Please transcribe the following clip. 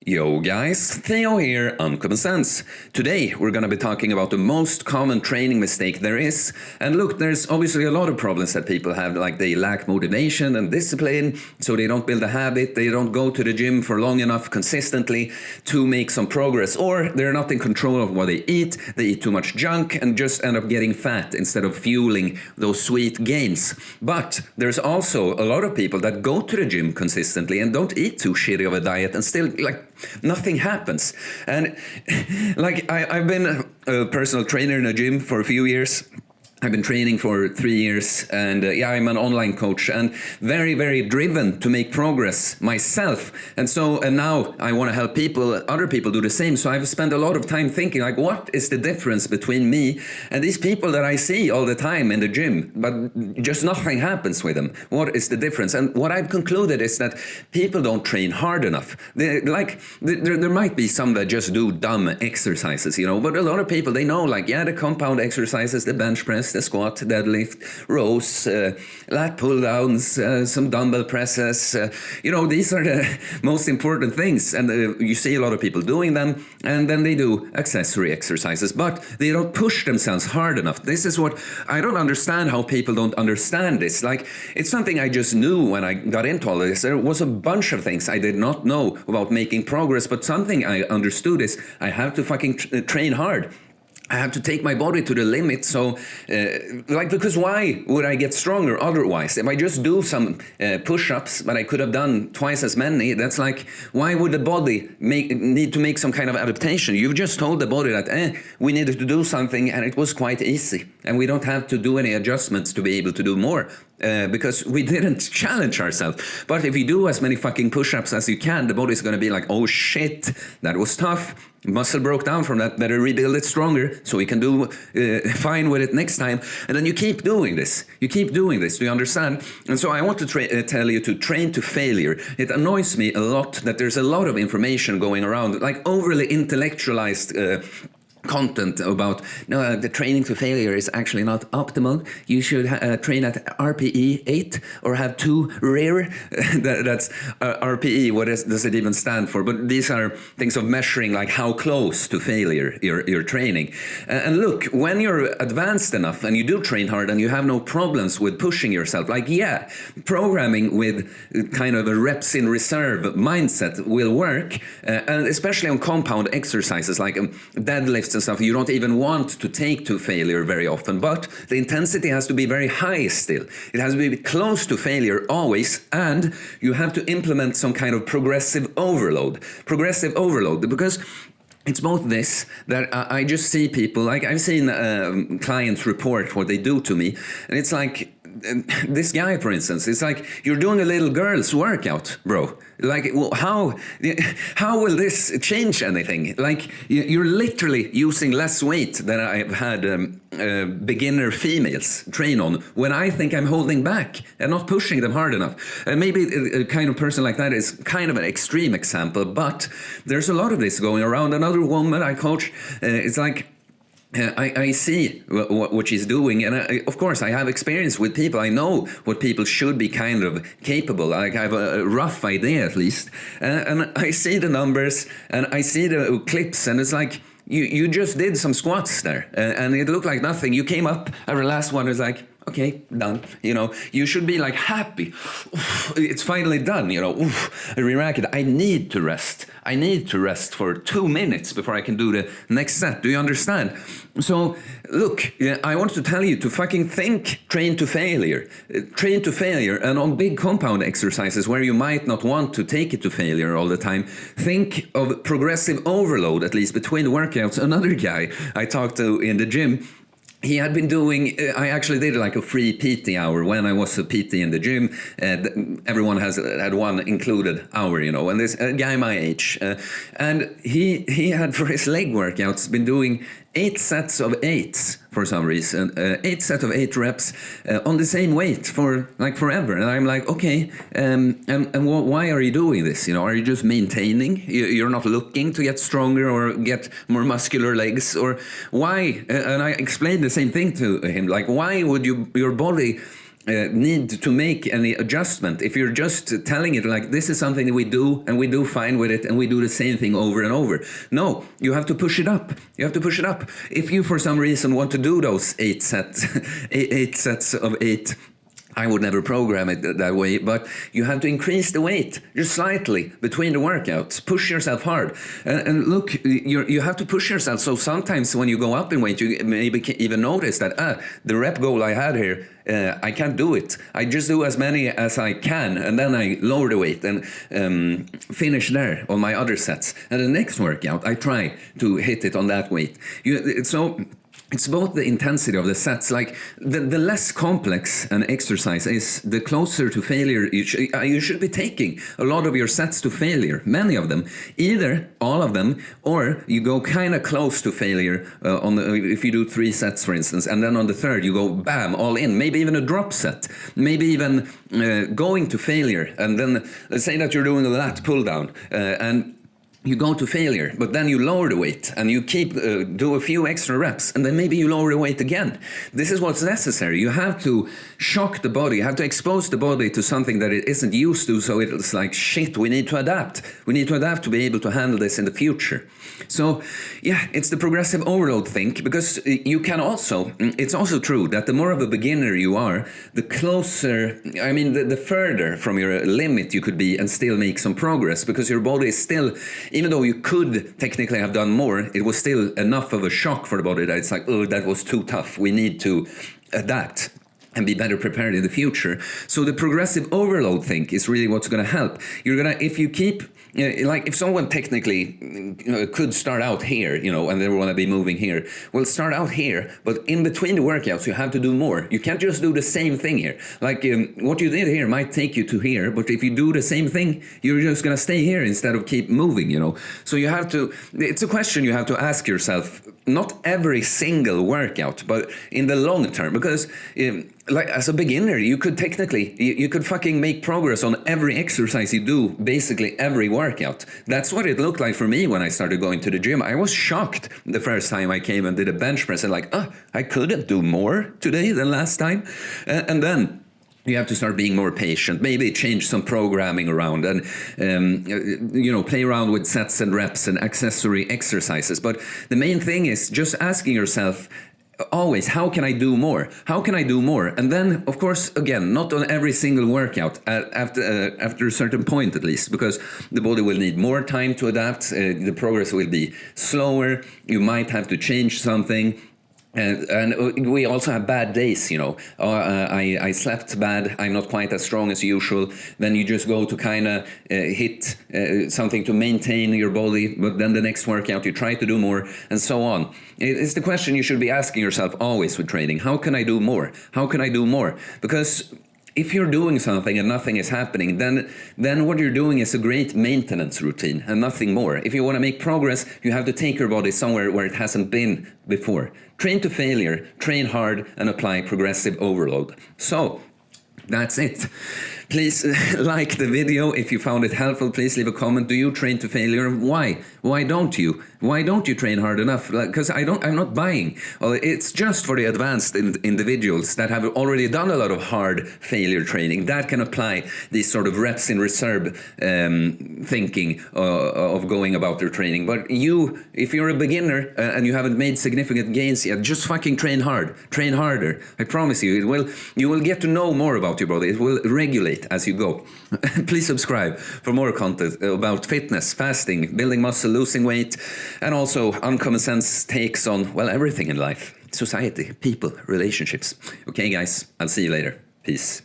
Yo guys, Theo here, Uncommon Sense. Today we're gonna be talking about the most common training mistake there is. And look, there's obviously a lot of problems that people have, like they lack motivation and discipline, so they don't build a habit, they don't go to the gym for long enough consistently to make some progress, or they're not in control of what they eat too much junk and just end up getting fat instead of fueling those sweet gains. But there's also a lot of people that go to the gym consistently and don't eat too shitty of a diet and still nothing happens. And like I've been a personal trainer in a gym for a few years. I've been training for 3 years, and I'm an online coach and very, very driven to make progress myself. And now I want to help other people do the same. So I've spent a lot of time thinking, like, what is the difference between me and these people that I see all the time in the gym, but just nothing happens with them? What is the difference? And what I've concluded is that people don't train hard enough. There might be some that just do dumb exercises, but a lot of people, they know, the compound exercises, the bench press, the squat, deadlift, rows, lat pull downs, some dumbbell presses. These are the most important things. And you see a lot of people doing them, and then they do accessory exercises, but they don't push themselves hard enough. This is what I don't understand, how people don't understand this. It's something I just knew when I got into all this. There was a bunch of things I did not know about making progress, but something I understood is I have to fucking train hard. I have to take my body to the limit, so, because why would I get stronger otherwise? If I just do some push-ups, but I could have done twice as many, that's why would the body need to make some kind of adaptation? You've just told the body that, we needed to do something, and it was quite easy, and we don't have to do any adjustments to be able to do more. Because we didn't challenge ourselves. But if you do as many fucking push-ups as you can, the body's going to be like, oh shit, that was tough. Muscle broke down from that, better rebuild it stronger so we can do fine with it next time. And then you keep doing this. You keep doing this, do you understand? And so I want to tell you to train to failure. It annoys me a lot that there's a lot of information going around, overly intellectualized content about the training to failure is actually not optimal. You should train at RPE 8 or have 2 rare. That's RPE. What does it even stand for? But these are things of measuring how close to failure you're training. And look, when you're advanced enough and you do train hard and you have no problems with pushing yourself, programming with kind of a reps in reserve mindset will work, and especially on compound exercises like deadlifts and stuff you don't even want to take to failure very often, but the intensity has to be very high still. It has to be close to failure always, and you have to implement some kind of progressive overload. Because it's both this, that I just see people, I've seen clients report what they do to me, and it's this guy, for instance, it's you're doing a little girl's workout, bro. How will this change anything? You're literally using less weight than I've had beginner females train on when I think I'm holding back and not pushing them hard enough. Maybe a kind of person like that is kind of an extreme example, but there's a lot of this going around. Another woman I coach, it's I see what she's doing, and of course I have experience with people. I know what people should be kind of capable. I have a rough idea at least, and I see the numbers and I see the clips, and it's you just did some squats there, and it looked like nothing. You came up at the last one, it's okay, done. You should be happy. It's finally done. Re-rack it. I need to rest. I need to rest for 2 minutes before I can do the next set. Do you understand? So, look, I want to tell you to fucking train to failure. Train to failure, and on big compound exercises where you might not want to take it to failure all the time, think of progressive overload, at least between workouts. Another guy I talked to in the gym, he had been doing, I actually did a free PT hour when I was a PT in the gym. Everyone had one included hour, and this guy my age. And he had, for his leg workouts, been doing 8 sets of 8s for some reason, 8 sets of 8 reps on the same weight for forever. And I'm okay, and why are you doing this? Are you just maintaining? You're not looking to get stronger or get more muscular legs, or why? And I explained the same thing to him, why would your body need to make any adjustment. If you're just telling it like this is something that we do and we do fine with it and we do the same thing over and over. No, you have to push it up. You have to push it up. If you for some reason want to do those 8 sets, 8 sets of 8, I would never program it that way, but you have to increase the weight just slightly between the workouts. Push yourself hard. And look, you have to push yourself. So sometimes when you go up in weight, you maybe even notice that, the rep goal I had here, I can't do it. I just do as many as I can, and then I lower the weight and finish there on my other sets. And the next workout, I try to hit it on that weight. So it's both the intensity of the sets, like the less complex an exercise is, the closer to failure you should be taking a lot of your sets to failure, many of them, either all of them, or you go kind of close to failure if you do 3 sets, for instance, and then on the third you go bam, all in, maybe even a drop set, maybe even going to failure, and then let's say that you're doing a lat pull down and you go to failure, but then you lower the weight and you keep do a few extra reps, and then maybe you lower the weight again. This is what's necessary. You have to shock the body. You have to expose the body to something that it isn't used to, so it's like, shit, we need to adapt. We need to adapt to be able to handle this in the future. So yeah, it's the progressive overload thing, because you can also, it's also true that the more of a beginner you are, the closer, I mean, the further from your limit you could be and still make some progress, because your body is still, even though you could technically have done more, it was still enough of a shock for the body that it's like, oh, that was too tough. We need to adapt and be better prepared in the future. So the progressive overload thing is really what's going to help. You're going to, if you keep, like if someone technically could start out here, and they want to be moving here, well, start out here, but in between the workouts, you have to do more. You can't just do the same thing here. Like what you did here might take you to here, but if you do the same thing, you're just going to stay here instead of keep moving, So you have to, it's a question you have to ask yourself, not every single workout, but in the long term, because like as a beginner, you could technically, you could fucking make progress on every exercise you do, basically every workout. That's what it looked like for me when I started going to the gym. I was shocked the first time I came and did a bench press and like, I couldn't do more today than last time. And then you have to start being more patient, maybe change some programming around and, play around with sets and reps and accessory exercises. But the main thing is just asking yourself, always, how can I do more? How can I do more? And then, of course, again, not on every single workout after a certain point at least, because the body will need more time to adapt. The progress will be slower. You might have to change something. And we also have bad days, I slept bad, I'm not quite as strong as usual. Then you just go to kind of hit something to maintain your body, but then the next workout you try to do more, and so on. It's the question you should be asking yourself always with training. How can I do more? How can I do more? Because if you're doing something and nothing is happening, then what you're doing is a great maintenance routine and nothing more. If you want to make progress, you have to take your body somewhere where it hasn't been before. Train to failure, train hard, and apply progressive overload. So, that's it. Please like the video if you found it helpful. Please leave a comment. Do you train to failure? Why? Why don't you? Why don't you train hard enough? Because I'm not buying. It's just for the advanced individuals that have already done a lot of hard failure training that can apply these sort of reps in reserve thinking of going about their training. But if you're a beginner and you haven't made significant gains yet, just fucking train hard. Train harder. I promise you, you will get to know more about your body. It will regulate as you go. Please subscribe for more content about fitness, fasting, building muscle, losing weight, and also Uncommon Sense takes on, well, everything in life. Society, people, relationships. Okay, guys, I'll see you later. Peace.